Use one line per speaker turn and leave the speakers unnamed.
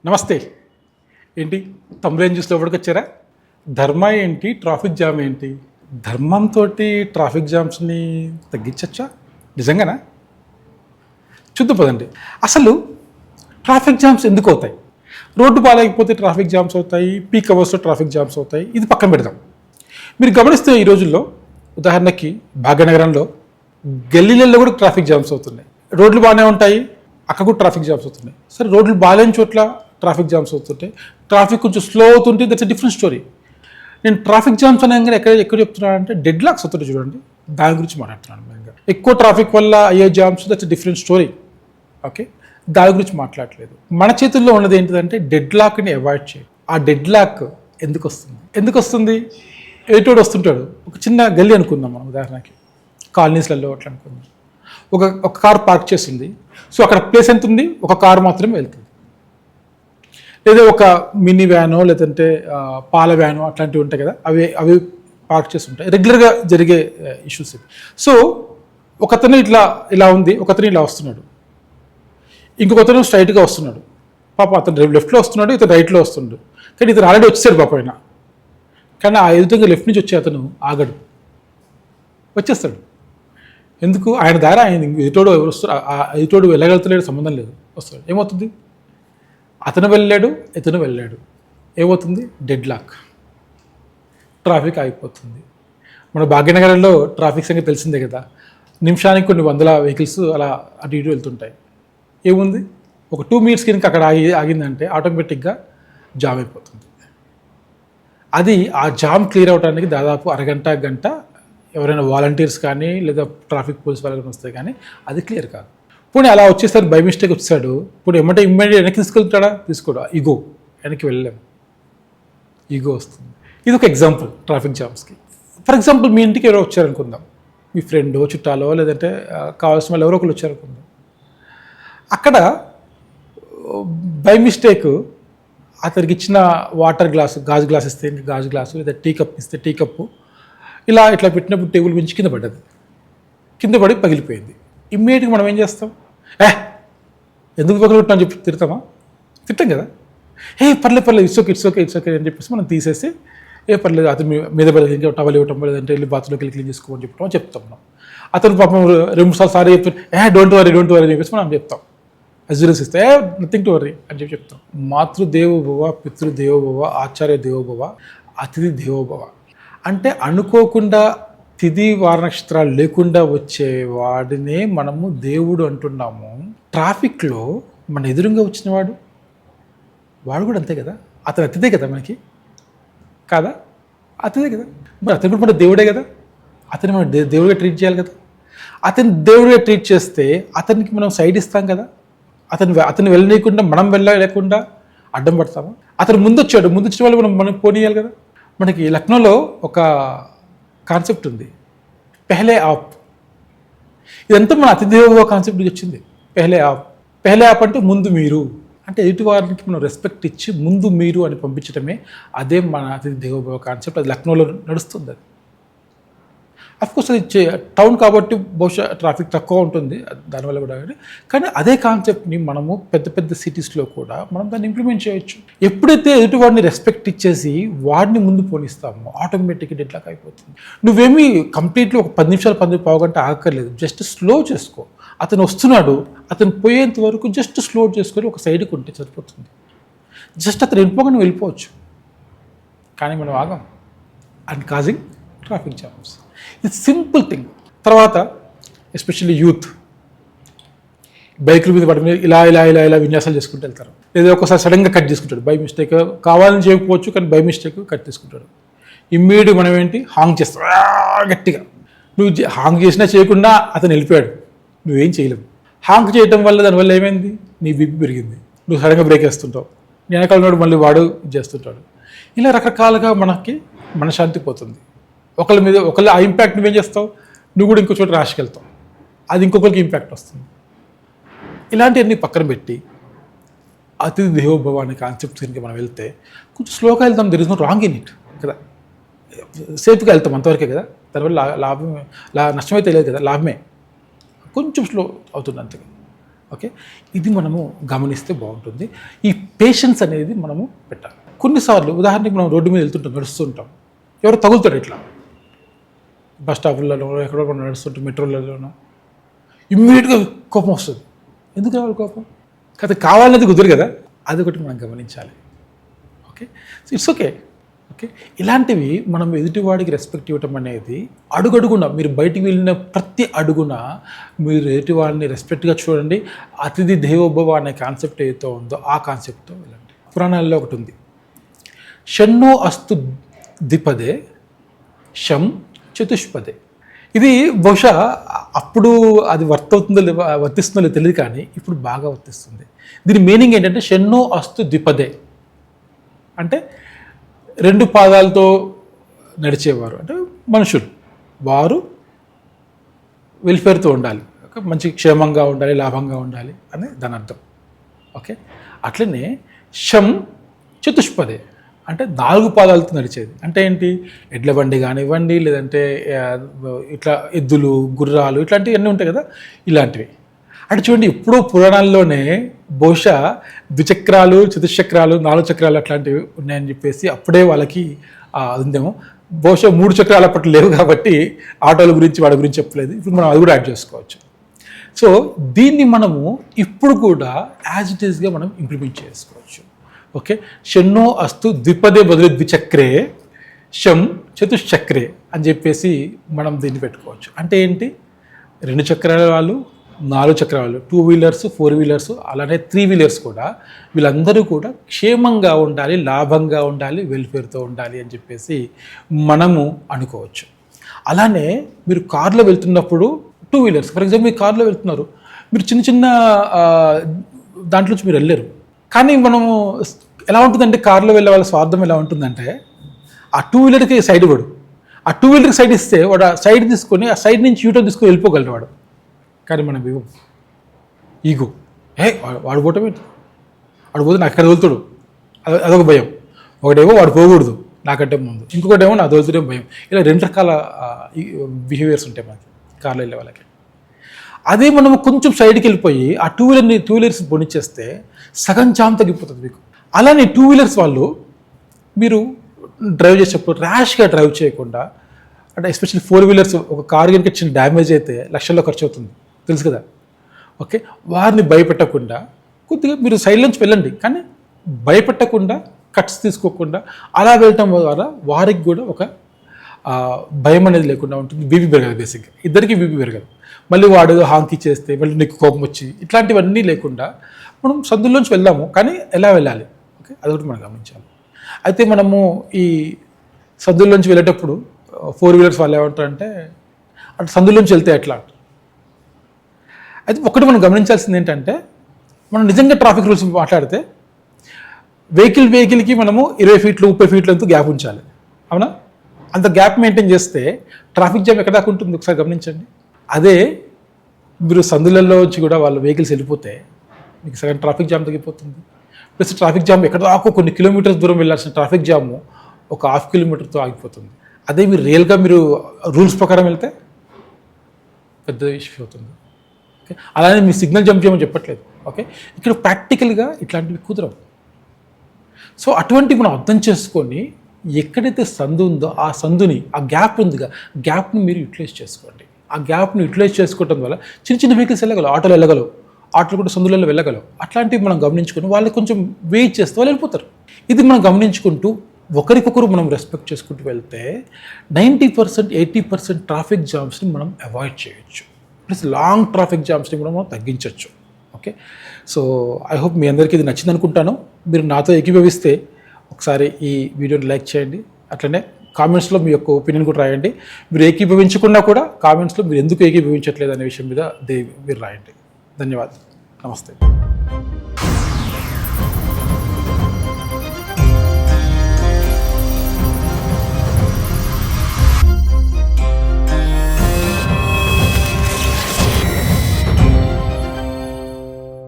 నమస్తే. ఏంటి తమ్ములేం చూసి లోపలికి వచ్చారా? ధర్మ ఏంటి, ట్రాఫిక్ జామ్ ఏంటి? ధర్మంతో ట్రాఫిక్ జామ్స్ని తగ్గించచ్చా? నిజంగానా? చూద్దాం పదండి. అసలు ట్రాఫిక్ జామ్స్ ఎందుకు అవుతాయి? రోడ్డు బాగాలేకపోతే ట్రాఫిక్ జామ్స్ అవుతాయి, పీక్ అవర్స్లో ట్రాఫిక్ జామ్స్ అవుతాయి. ఇది పక్కన పెడదాం. మీరు గమనిస్తే ఈ రోజుల్లో ఉదాహరణకి భాగ్యనగరంలో గల్లీలలో కూడా ట్రాఫిక్ జామ్స్ అవుతున్నాయి. రోడ్లు బాగానే ఉంటాయి, అక్కడ కూడా ట్రాఫిక్ జామ్స్ అవుతున్నాయి. సరే, రోడ్లు బాగాలేని చోట్ల ట్రాఫిక్ జామ్స్ అవుతుంటాయి, ట్రాఫిక్ కొంచెం స్లో అవుతుంటే దట్స్ ఎ డిఫరెంట్ స్టోరీ. నేను ట్రాఫిక్ జామ్స్ అనగానే ఎక్కడ చెప్తున్నాను అంటే డెడ్ లాక్స్ అవుతుంటాయి చూడండి, దాని గురించి మాట్లాడుతున్నాను. మెయిన్గా ఎక్కువ ట్రాఫిక్ వల్ల అయ్యే jams that's a different story. Okay, దాని గురించి మాట్లాడలేదు. మన చేతుల్లో ఉన్నది ఏంటిదంటే డెడ్ లాక్ని అవాయిడ్ చేయాలి. ఆ డెడ్ లాక్ ఎందుకు వస్తుంది? ఎటోడు వస్తుంటాడు, ఒక చిన్న గల్లీ అనుకుందాం మనం ఉదాహరణకి, కాలనీస్లలో అట్లా అనుకుందాం. ఒక కార్ పార్క్ చేస్తుంది, సో అక్కడ ప్లేస్ ఎంత ఉంది? ఒక కారు మాత్రమే వెళ్తుంది. లేదా ఒక మినీ వ్యానో లేదంటే పాల వ్యానో అట్లాంటివి ఉంటాయి కదా, అవి పార్క్ చేసి ఉంటాయి. రెగ్యులర్గా జరిగే ఇష్యూస్ ఇవి. సో ఒకతను ఇలా ఉంది, ఒకతను ఇలా వస్తున్నాడు, ఇంకొకతను స్ట్రైట్గా వస్తున్నాడు. పాప అతను లెఫ్ట్లో వస్తున్నాడు, ఇతను రైట్లో వస్తున్నాడు. కానీ ఇతను ఆల్రెడీ వచ్చేసాడు పాప ఆయన. కానీ ఆ ఎదురుగా లెఫ్ట్ నుంచి వచ్చే అతను ఆగడు, వచ్చేస్తాడు. ఎందుకు? ఆయన దారి ఆయన, ఎదుటోడు ఎవరు వస్తారు, ఎదుటోడు వెళ్ళగలుగుతలేడు, సంబంధం లేదు, వస్తాడు. ఏమవుతుంది? అతను వెళ్ళాడు, ఇతను వెళ్ళాడు, ఏమవుతుంది? డెడ్ లాక్, ట్రాఫిక్ ఆగిపోతుంది. మన భాగ్యనగరంలో ట్రాఫిక్ సంగతి తెలిసిందే కదా, నిమిషానికి కొన్ని వందల వెహికల్స్ అలా అటు ఇటు వెళ్తుంటాయి. ఏముంది? ఒక 2 minutes కనుక అక్కడ ఆగిందంటే ఆటోమేటిక్గా జామ్ అయిపోతుంది. అది ఆ జామ్ క్లియర్ అవడానికి దాదాపు అరగంట గంట ఎవరైనా వాలంటీర్స్ కానీ లేదా ట్రాఫిక్ పోలీస్ వాళ్ళని వస్తే కానీ అది క్లియర్ కాదు. పోనీ అలా వచ్చేసరికి బై మిస్టేక్ వచ్చాడు, ఇప్పుడు ఇమ్మీడియట్ వెనక్కి తీసుకెళ్తాడా? తీసుకోడా? ఈగో, వెనక్కి వెళ్ళలేము, ఈగో వస్తుంది. ఇది ఒక ఎగ్జాంపుల్ ట్రాఫిక్ జామ్స్కి. ఫర్ ఎగ్జాంపుల్ మీ ఇంటికి ఎవరో వచ్చారనుకుందాం, మీ ఫ్రెండో చుట్టాలో లేదంటే కావాల్సిన వాళ్ళు ఎవరో ఒకరు వచ్చారనుకుందాం. అక్కడ బై మిస్టేక్ అతనికి ఇచ్చిన వాటర్ గ్లాసు, గాజు గ్లాస్ ఇస్తే గాజు గ్లాసు, లేదా టీ కప్ ఇస్తే టీ కప్పు ఇట్లా పెట్టినప్పుడు టేబుల్ మించి కింద పడ్డది, కింద పడి పగిలిపోయింది. ఇమ్మీడియట్గా మనం ఏం చేస్తాం? ఎందుకు పగలగొట్టినా చెప్పి తిడతాం కదా. పర్లేదు ఇట్స్ ఓకే అని చెప్పేసి మనం తీసేసి పర్లేదు, అతను మీద పడలేదు, ఇంకా టవల్ ఇవ్వటం లేదంటే వెళ్ళి బాత్రూంలోకి వెళ్ళి క్లీన్ చేసుకోమని చెప్తాం మనం. అతను పాపం 2 సార్లు సారీ చెప్తాను, డోంట్ వరీ అని చెప్పేసి మనం చెప్తాం. అజ్యూరెన్స్ ఇస్తే నథింగ్ టు వరీ అని చెప్తాం. మాతృదేవోభవ, పితృదేవోభవ, ఆచార్య దేవోభవ, అతిథి దేవోభవ. అంటే అనుకోకుండా తిథి వార నక్షత్రాలు లేకుండా వచ్చే వాడినే మనము దేవుడు అంటున్నాము. ట్రాఫిక్లో మన ఎదురుగా వచ్చిన వాడు కూడా అంతే కదా, అతను అతిథే కదా మనకి, కాదా? అతిథే కదా, మరి అతను కూడా మన దేవుడే కదా, అతన్ని మనం దేవుడిగా ట్రీట్ చేయాలి కదా. అతను దేవుడిగా ట్రీట్ చేస్తే అతనికి మనం సైడ్ ఇస్తాం కదా, అతను వెళ్ళనీయకుండా మనం వెళ్ళలేకుండా అడ్డం పడతాము. అతను ముందు వచ్చిన వాళ్ళు మనం పోనీయాలి కదా. మనకి లక్నోలో ఒక కాన్సెప్ట్ ఉంది, పెహ్లే ఆప్. ఇదంతా మన అతిథిదేవోభవ కాన్సెప్ట్ నుంచి వచ్చింది. పెహ్లే ఆప్ అంటే ముందు మీరు, అంటే ఎదుటి వారికి మనం రెస్పెక్ట్ ఇచ్చి ముందు మీరు అని పంపించడమే, అదే మన అతిథి దేవోభవ కాన్సెప్ట్. అది లక్నోలో నడుస్తుంది. అది అఫ్కోర్స్ అది టౌన్ కాబట్టి బహుశా ట్రాఫిక్ తక్కువ ఉంటుంది దానివల్ల కూడా, కానీ అదే కాన్సెప్ట్ని మనము పెద్ద సిటీస్లో కూడా మనం దాన్ని ఇంప్లిమెంట్ చేయొచ్చు. ఎప్పుడైతే ఎదుటి వాడిని రెస్పెక్ట్ ఇచ్చేసి వాడిని ముందు పోనిస్తామో ఆటోమేటిక్గా డెడ్ లాక్ అయిపోతుంది. నువ్వేమీ కంప్లీట్లీ ఒక 10 నిమిషాలు 10 గంట ఆగక్కర్లేదు, జస్ట్ స్లో చేసుకో. అతను వస్తున్నాడు, అతను పోయేంత వరకు జస్ట్ స్లో చేసుకొని ఒక సైడ్కి ఉంటే సరిపోతుంది. జస్ట్ అతను వెళ్ళిపోగానే వెళ్ళిపోవచ్చు, కానీ మనం ఆగం, అండ్ కాజింగ్ ట్రాఫిక్ జామ్స్. ఇది సింపుల్ థింగ్. తర్వాత ఎస్పెషల్లీ యూత్ బైకుల మీద వాటి మీద ఇలా విన్యాసాలు చేసుకుంటూ వెళ్తారు. లేదా ఒకసారి సడన్గా కట్ చేసుకుంటాడు, బై మిస్టేక్, కావాలని చేయకపోవచ్చు కానీ బై మిస్టేక్ కట్ తీసుకుంటాడు. ఇమ్మీడియట్ మనం ఏంటి, హాంగ్ చేస్తాం గట్టిగా. నువ్వు హాంగ్ చేసినా చేయకుండా అతను వెళ్ళిపోయాడు, నువ్వేం చేయలేవు. హాంగ్ చేయటం వల్ల దానివల్ల ఏమైంది, నీ బీపీ పెరిగింది, నువ్వు సడన్గా బ్రేక్ వేస్తుంటావు, వెనకాల ఉన్నాడు మళ్ళీ వాడు చేస్తుంటాడు. ఇలా రకరకాలుగా మనశ్శాంతి పోతుంది. ఒకళ్ళ ఆ ఇంపాక్ట్ నువ్వేం చేస్తావు, నువ్వు కూడా ఇంకో చోట రాసుకెళ్తావు, అది ఇంకొకరికి ఇంపాక్ట్ వస్తుంది. ఇలాంటివన్నీ పక్కన పెట్టి అతిథి దేవోభవ అనే కాన్సెప్ట్ కనుక మనం వెళ్తే కొంచెం స్లోగా వెళ్తాం. There is no wrong in it కదా, సేఫ్గా వెళ్తాం అంతవరకే కదా. దానివల్ల నష్టమైతే లేదు కదా, లాభమే. కొంచెం స్లో అవుతుంది అంతే. ఓకే, ఇది మనము గమనిస్తే బాగుంటుంది. ఈ పేషెన్స్ అనేది మనము పెట్టాలి. కొన్నిసార్లు ఉదాహరణకి మనం రోడ్డు మీద వెళ్తుంటాం, నడుస్తుంటాం, ఎవరు తగులుతాడు ఇట్లా, బస్ స్టాపులలో ఎక్కడో మనం నడుస్తుంటాం, మెట్రోలలోనో, ఇమ్మీడియట్గా కోపం వస్తుంది. ఎందుకు రావాలి కోపం? కావాలనేది కుదరదు కదా, అది ఒకటి మనం గమనించాలి. Okay, it's okay. ఓకే, ఇలాంటివి మనం ఎదుటివాడికి రెస్పెక్ట్ ఇవ్వటం అనేది అడుగడుగున, మీరు బయటికి వెళ్ళిన ప్రతి అడుగున మీరు ఎదుటివాడిని రెస్పెక్ట్గా చూడండి. అతిథి దేవోభవ అనే కాన్సెప్ట్ ఏదైతే ఉందో ఆ కాన్సెప్ట్తో వెళ్ళండి. పురాణాల్లో ఒకటి ఉంది, షణ్ణో అస్తు ద్విపదే శం చతుష్పదే. ఇది బహుశా అప్పుడు అది వర్తిస్తుందో లేదో తెలియదు, కానీ ఇప్పుడు బాగా వర్తిస్తుంది. దీని మీనింగ్ ఏంటంటే షణ్ణో అస్తు ద్విపదే అంటే 2 పాదాలతో నడిచేవారు అంటే మనుషులు, వారు వెల్ఫేర్తో ఉండాలి, మంచి క్షేమంగా ఉండాలి, లాభంగా ఉండాలి అని దాని అర్థం. ఓకే, అట్లనే శం చతుష్పదే అంటే 4 పాదాలతో నడిచేది. అంటే ఏంటి? ఎడ్ల బండి కానివ్వండి, లేదంటే ఇట్లా ఎద్దులు, గుర్రాలు, ఇట్లాంటివి అన్నీ ఉంటాయి కదా, ఇలాంటివి. అంటే చూడండి, ఎప్పుడో పురాణాల్లోనే బహుశా ద్విచక్రాలు, చతుశ్చక్రాలు, 4 చక్రాలు అట్లాంటివి ఉన్నాయని చెప్పేసి అప్పుడే వాళ్ళకి ఉందేమో. బహుశా 3 చక్రాలు అప్పట్లో లేవు కాబట్టి ఆటోల గురించి వాడి గురించి చెప్పలేదు. ఇప్పుడు మనం అది కూడా యాడ్ చేసుకోవచ్చు. సో దీన్ని మనము ఇప్పుడు కూడా యాజ్ ఇట్ ఈస్గా మనం ఇంప్లిమెంట్ చేసుకోవచ్చు. ఓకే, షణ్ణో అస్తు ద్విపదే బదులు ద్విచక్రే శం చతుశ్చక్రే అని చెప్పేసి మనం దీన్ని పెట్టుకోవచ్చు. అంటే ఏంటి? 2 చక్రాల వాళ్ళు, 4 చక్రాలు, 2 వీలర్స్, 4 వీలర్స్, అలానే 3 వీలర్స్ కూడా, వీళ్ళందరూ కూడా క్షేమంగా ఉండాలి, లాభంగా ఉండాలి, వెల్ఫేర్తో ఉండాలి అని చెప్పేసి మనము అనుకోవచ్చు. అలానే మీరు కార్లో వెళ్తున్నప్పుడు 2 వీలర్స్, ఫర్ ఎగ్జాంపుల్ మీరు కార్లో వెళ్తున్నారు, మీరు చిన్న చిన్న దాంట్లోంచి మీరు వెళ్ళారు. కానీ మనము ఎలా ఉంటుందంటే, కార్లో వెళ్ళే వాళ్ళ స్వార్థం ఎలా ఉంటుందంటే, ఆ 2 వీలర్కి సైడ్ ఇవ్వడు. ఆ 2 వీలర్కి సైడ్ ఇస్తే వాడు ఆ సైడ్ తీసుకొని ఆ సైడ్ నుంచి యూటర్న్ తీసుకొని వెళ్ళిపోగలడు వాడు. కానీ మనం ఇవ్వం. ఈగో, వాడు పోవటం ఏంటి, వాడు పోతే నాకు ఎక్కడ తోలుతాడు, అదొక భయం. ఒకటేమో వాడు పోకూడదు నాకంటే ముందు, ఇంకొకటేమో నా తోలుతుంటే భయం. ఇలా 2 రకాల బిహేవియర్స్ ఉంటాయి మనకి కార్లో వెళ్ళే వాళ్ళకి. అదే మనము కొంచెం సైడ్కి వెళ్ళిపోయి ఆ 2 వీలర్స్ పొనిచ్చేస్తే సగం జామ్ తగ్గిపోతుంది మీకు. అలానే 2 వీలర్స్ వాళ్ళు మీరు డ్రైవ్ చేసేటప్పుడు ర్యాష్గా డ్రైవ్ చేయకుండా, అంటే ఎస్పెషల్లీ 4 వీలర్స్, ఒక కారు కనుక చిన్న డ్యామేజ్ అయితే లక్షల్లో ఖర్చు అవుతుంది, తెలుసు కదా. ఓకే, వారిని భయపెట్టకుండా కొద్దిగా మీరు సైడ్ నుంచి వెళ్ళండి, కానీ భయపెట్టకుండా, కట్స్ తీసుకోకుండా అలా వెళ్ళటం ద్వారా వారికి కూడా ఒక భయం అనేది లేకుండా ఉంటుంది. బీపీ పెరగదు, బేసిక్గా ఇద్దరికి బీపీ పెరగదు. మళ్ళీ వాడు హాంకి చేస్తే మళ్ళీ నీకు కోపం వచ్చి ఇట్లాంటివన్నీ లేకుండా మనం సందుల్లోంచి వెళ్దాము, కానీ ఎలా వెళ్ళాలి, ఓకే, అదొకటి మనం గమనించాలి. అయితే మనము ఈ సందుల్లోంచి వెళ్ళేటప్పుడు 4 వీలర్స్ వాళ్ళు ఏమంటారంటే, అటు సందుల్లోంచి వెళ్తే ఎట్లా అంటారు. అయితే ఒకటి మనం గమనించాల్సింది ఏంటంటే, మనం నిజంగా ట్రాఫిక్ రూల్స్ మాట్లాడితే వెహికల్కి మనము 20 ఫీట్లు 30 ఫీట్లు అంతా గ్యాప్ ఉంచాలి, అవునా? అంత గ్యాప్ మెయింటైన్ చేస్తే ట్రాఫిక్ జామ్ ఎక్కడ దాకా ఉంటుంది ఒకసారి గమనించండి. అదే మీరు సందులలో వచ్చి కూడా వాళ్ళ వెహికల్స్ వెళ్ళిపోతే మీకు సగం ట్రాఫిక్ జామ్ తగ్గిపోతుంది. ప్లస్ ట్రాఫిక్ జామ్ ఎక్కడ దాకా కొన్ని కిలోమీటర్స్ దూరం వెళ్ళాల్సిన ట్రాఫిక్ జాము ఒక 1/2 కిలోమీటర్తో ఆగిపోతుంది. అదే మీరు రియల్గా మీరు రూల్స్ ప్రకారం వెళ్తే పెద్ద ఇష్యూ అవుతుంది. ఓకే, అలానే మీ సిగ్నల్ జంప్ చేయమని చెప్పట్లేదు. ఓకే, ఇక్కడ ప్రాక్టికల్గా ఇట్లాంటివి కుదరవు. సో అటువంటివి మనం అర్థం చేసుకొని ఎక్కడైతే సందు ఉందో ఆ సందుని, ఆ గ్యాప్ ఉందిగా, గ్యాప్ని మీరు యూటిలైజ్ చేసుకోండి. ఆ గ్యాప్ని యూటిలైజ్ చేసుకోవడం వల్ల చిన్న చిన్న వెహికల్స్ వెళ్ళగలవు, ఆటోలు వెళ్ళగలవు, ఆటోలు కూడా సందులలో వెళ్ళగలవు. అట్లాంటివి మనం గమనించుకొని వాళ్ళు కొంచెం వెయిట్ చేస్తే వాళ్ళు వెళ్ళిపోతారు. ఇది మనం గమనించుకుంటూ ఒకరికొకరు మనం రెస్పెక్ట్ చేసుకుంటూ వెళ్తే 90%, 80% ట్రాఫిక్ జామ్స్ని మనం అవాయిడ్ చేయొచ్చు. ప్లస్ లాంగ్ ట్రాఫిక్ జామ్స్ని కూడా మనం తగ్గించవచ్చు. ఓకే, సో ఐ హోప్ మీ అందరికీ ఇది నచ్చింది అనుకుంటాను. మీరు నాతో ఏకీభవిస్తే ఒకసారి ఈ వీడియోని లైక్ చేయండి. అట్లనే కామెంట్స్లో మీ యొక్క ఒపీనియన్ కూడా రాయండి. మీరు ఏకీభవించకుండా కూడా కామెంట్స్లో మీరు ఎందుకు ఏకీభవించట్లేదు అనే విషయం మీద మీరు రాయండి. ధన్యవాదాలు. నమస్తే.